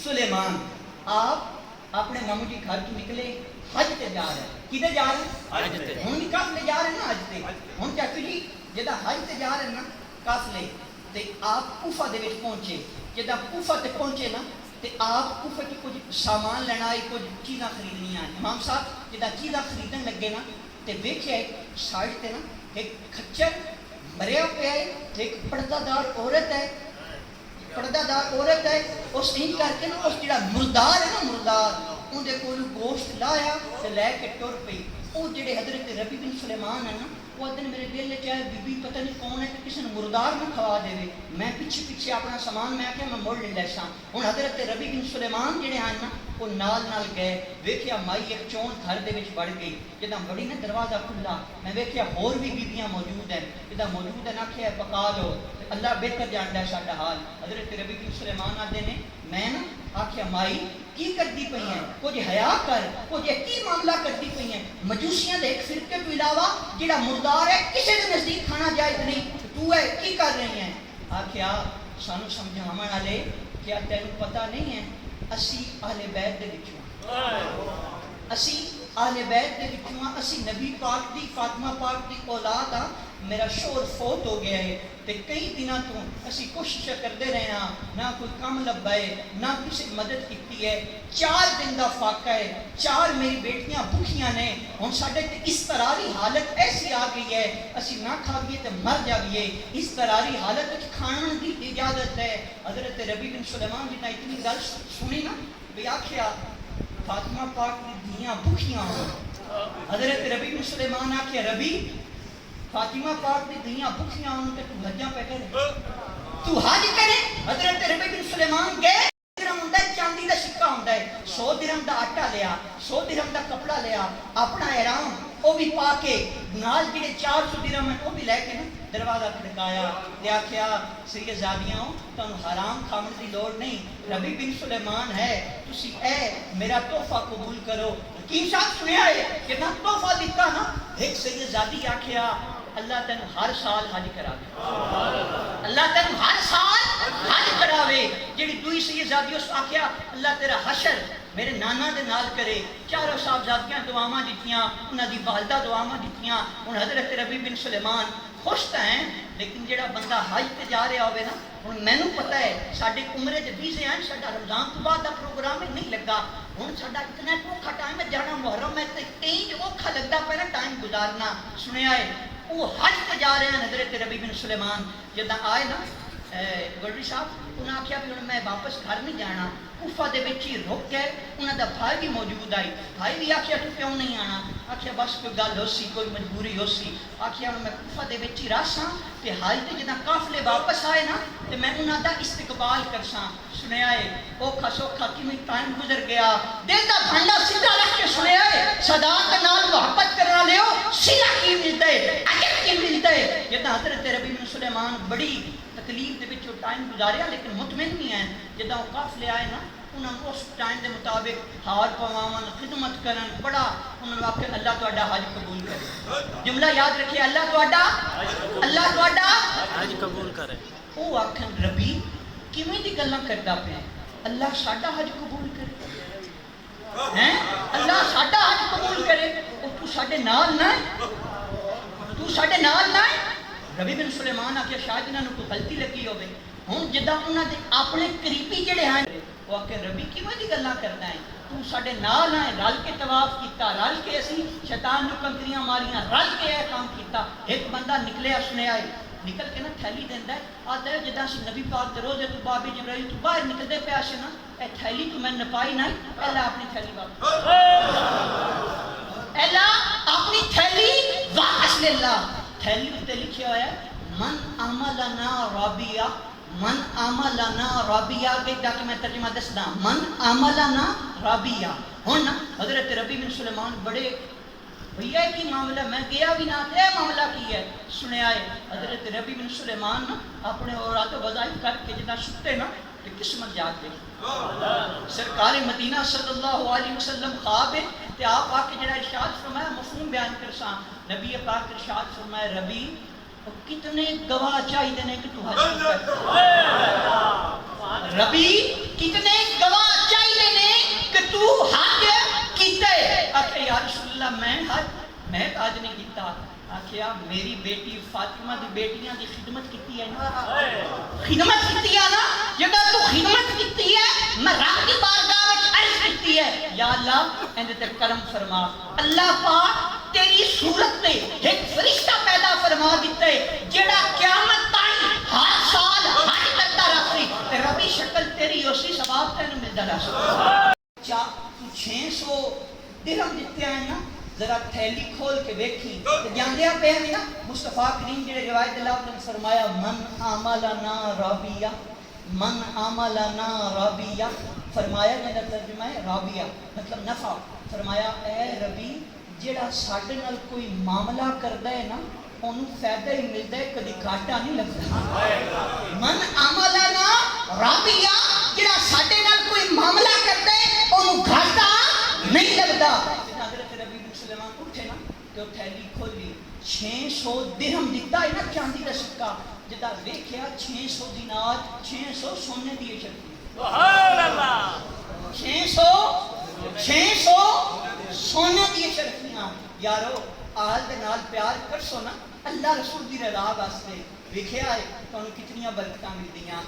سلیمان آپ اپنے مامو جی گھر تو نکلے حج تے جا رہے ہیں کدھر جا رہے ہیں حج تے ہن بھی قافلے جا رہے ہیں نا حج تے ہن چاچو جی جدا حج تے جا رہے ہیں نا قافلے تے آپ کوفہ دے وچ پہنچے جدا کوفہ تے پہنچے نا تے آپ کوفہ کی کچھ سامان لینا ہے کچھ چیزاں خریدنی ہیں امام صاحب جدا چیزاں خریدن لگے نا تے ویکھیا ایک سائڈ تے نا ایک کھچر مریا پیا ہے ایک پردہ دار عورت ہے پردہ دار عورت ہے اس انج کر کے نا اس جڑا مردار ہے نا مردار ان دے کول گوشت لایا تے لے کے ٹر پئی او جڑے حضرت ربی بن سلیمان ہے نا وہ دن میرے دل وچ آیا بی بی پتہ نہیں کون ہے کہ کسی نے مردار نہ کھوا دے میں پیچھے پیچھے اپنا سامان میں آکھیا میں موڑ لیندا سا ہن حضرت ربی بن سلیمان جڑے ہیں نا وہ نال گئے ویکھیا مائی ایک چون گھر دے وچ بڑھ گئی جدا بڑی نا دروازہ کھلا میں ویکھیا ہور بھی بیبییاں موجود ہیں جدا موجود ہے نا آکھیا پکا لو اللہ بہتر جاندا ہے ساڈا حال حضرت ربی بن سلیمان آدے نے میں نا آکھیا مائی کی کرتی پئی ہیں کچھ حیا کر کچھ کی معاملہ کرتی پئی ہیں مجوسیاں دے ایک فرقے تو علاوہ جڑا مردار ہے کسی دے نزدیک کھانا جائز نہیں تو ہے کی کر رہی ہیں آکھیا سانو سمجھاون والے کیا تینوں پتہ نہیں ہے اسی اہل بیت دے وچوں اسی اہل بیت دے وچوں اسی نبی پاک دی فاطمہ پاک دی اولاد ہاں میرا شوہر فوت ہو گیا ہے تے کئی دنوں تو اسی کوشش کرتے رہے ہاں نہ کوئی کام لبا ہے نہ کسی مدد کیتی ہے 4 دن دا فاقہ ہے 4 میری بیٹیاں بھوکیاں نے ہن ساڈے تے اضطراری حالت ایسی آ گئی ہے اسی نہ کھاویے تے مر جاویے اضطراری حالت وچ کھان دی اجازت ہے حضرت ربی بن سلیمان جی نے اتنی گل سنی نا بھی آکھیا فاطمہ پاک دی دھیاں بھوکیاں حضرت ربی بن سلیمان آکھیا ربی فاطمہ پاک دی دھیاں بھوکیاں ہوں تے تو حجاں پہ کرے تو حج کرے حضرت ربی بن سلیمان گئے درہم ہوندا ہے چاندی دا سکہ ہوندا ہے 100 درہم دا آٹا لیا 100 درہم دا کپڑا لیا اپنا احرام او بھی پا کے نال جڑے 400 درہم ہیں او بھی لے کے نا دروازہ کھڑکایا تے آکھیا سیدزادیاں تانوں حرام کھاون دی لوڑ نہیں ربی بن سلیمان ہے تسی اے میرا تحفہ قبول کرو حکیم صاحب سنیا ہے کہ نہ تحفہ دیتا نا ایک سیدزادی آکھیا اللہ تین ہر سال حج کرا دے اللہ تین ہر سال حج کراوے جڑی دوئی سیدزادی اس آکھیا اللہ تیرا حشر میرے نانا دے نال کرے چاروں صاحبزادیاں دعاواں دتیاں انہاں دی والدہ دعاواں دتیاں ہن حضرت ربی بن سلیمان خوش تو ہیں لیکن جڑا بندہ حج تے جا رہا ہوئے نا ہن مینوں پتہ ہے ساڈے عمرے دے ویزے ہیں ساڈا رمضان تو بعد دا پروگرام نہیں لگا ہن ساڈا اتنا اوکھا ٹائم ہے جانا محرم ہے تے کئی اوکھا لگدا پیا نا ٹائم گزارنا سنیا ہے وہ حج تے جا رہے ہیں حضرت ربی بن سلیمان جدا آئے نا گولڈی صاحب انہاں آکھیا بھی ہن میں واپس گھر نہیں جانا کوفہ دے وچ ہی رک گئے انہاں دا بھائی بھی موجود آئی بھائی بھی آکھیا تو کیوں نہیں آنا آکھیا بس کوئی گل ہو سی کوئی مجبوری ہو سی آکھیا میں کوفہ دے وچ ہی رہساں تے حج تے جدا قافلے واپس آئے نا تے میں انہاں دا استقبال کرساں سنیا ہے اوکھا سوکھا کیویں ٹائم گزر گیا دل دا بھانڈا سیدھا رکھ کے سنیا ہے صدا دے نال محبت کرنا لیو سلا کی ملتا ہے اجر کی ملتا ہے جدا حضرت ربی بن سلیمان بڑی تکلیف دے وچ ٹائم گزاریا لیکن مطمئن نہیں ہے جدا وہ قافلے آئے نا انہوں نے اس ٹائم دے مطابق ہار پواون خدمت کرن بڑا انہوں نے آکھیا اللہ تہاڈا حج قبول کرے جملہ یاد رکھیے اللہ تہاڈا حج قبول کرے او آکھن ربی کیویں دی گلاں کردا پیا اللہ ساڈا حج قبول کرے ہیں اللہ ساڈا حج قبول کرے او تو ساڈے نال نہ ربی بن سلیمان آکھیا شاید انہاں نوں کوئی غلطی لگی ہوے ہن جدا انہاں دے اپنے قریبی جڑے ہیں وہ آکھے ربی کیویں دی گلاں کردا ہے تو ساڈے نال آئے رل کے طواف کیتا رل کے اسی شیطان نوں کنکریاں ماریاں رل کے اے کام کیتا ایک بندہ نکلیا سنیا ہے نکل کے نا تھیلی دیندا ہے آتا ہے جدا سی نبی پاک دے روزے تو بابی جبرائیل تو باہر نکلدے پیا سی نا اے تھیلی تو میں نپائی نہ الا اپنی تھیلی واپس لے لا تھیلی تے لکھیا ہوا ہے من عملنا رابیہ من عملنا رابیہ کے تاکہ میں ترجمہ دسدا من عملنا رابیہ ہن حضرت ربی بن سلیمان بڑے بھیا کی معاملہ میں گیا بھی نہ تھے معاملہ کی ہے سنیا ہے حضرت ربی بن سلیمان اپنے اورات و وظائف کر کے جنا ستے نا کہ قسمت جاگ گئی سرکار مدینہ صلی اللہ علیہ وسلم خواب ہے تے آپ آ کے جڑا ارشاد فرمایا مفہوم بیان کرساں نبی پاک ارشاد فرمایا ربی کتنے گواہ چاہیے نے کہ تو حج کر ربی کتنے گواہ میں تاج نہیں کیتا آخیا میری بیٹی فاطمہ دی بیٹیاں دی خدمت کیتی ہے نا خدمت کیتی ہے نا جگہ تو خدمت کیتی ہے میں رب دی بارگاہ وچ عرض کیتی ہے یا اللہ اندے تے کرم فرما اللہ پاک تیری صورت تے ایک فرشتہ پیدا فرما دیتا ہے جڑا قیامت تائیں ہر سال حج کرتا رہے تے ربی شکل تیری اسی ثواب تینوں ملدا رہے چا تو 600 درہم دیتے ہیں نا ذرا تھیلی کھول کے دیکھی تو جاندیا پہ ہیں نا مصطفیٰ کریم جڑے روایت اللہ نے فرمایا من عملنا رابیہ من عملنا رابیہ فرمایا جنہا ترجمہ ہے رابیہ مطلب نفع فرمایا اے ربی جڑا ساڈے نال کوئی معاملہ کردا ہے نا انہوں فائدہ ہی ملتا ہے کدی گھاٹا نہیں لگتا من عملنا رابیہ جڑا ساڈے نال کوئی معاملہ کردا ہے انہوں گھاٹا نہیں لگتا اٹھے نا تو تھیلی کھولی 600 درہم دیتا ہے نا چاندی کا سکہ جدا دیکھیا 600 دینار 600 سونے دیے شکتی سبحان اللہ 600 سونے دیے شرفیاں یارو آل دے نال پیار کرسو نا اللہ رسول دی رضا واسطے ویکھیا ہے تانوں کتنیاں برکتاں ملدیاں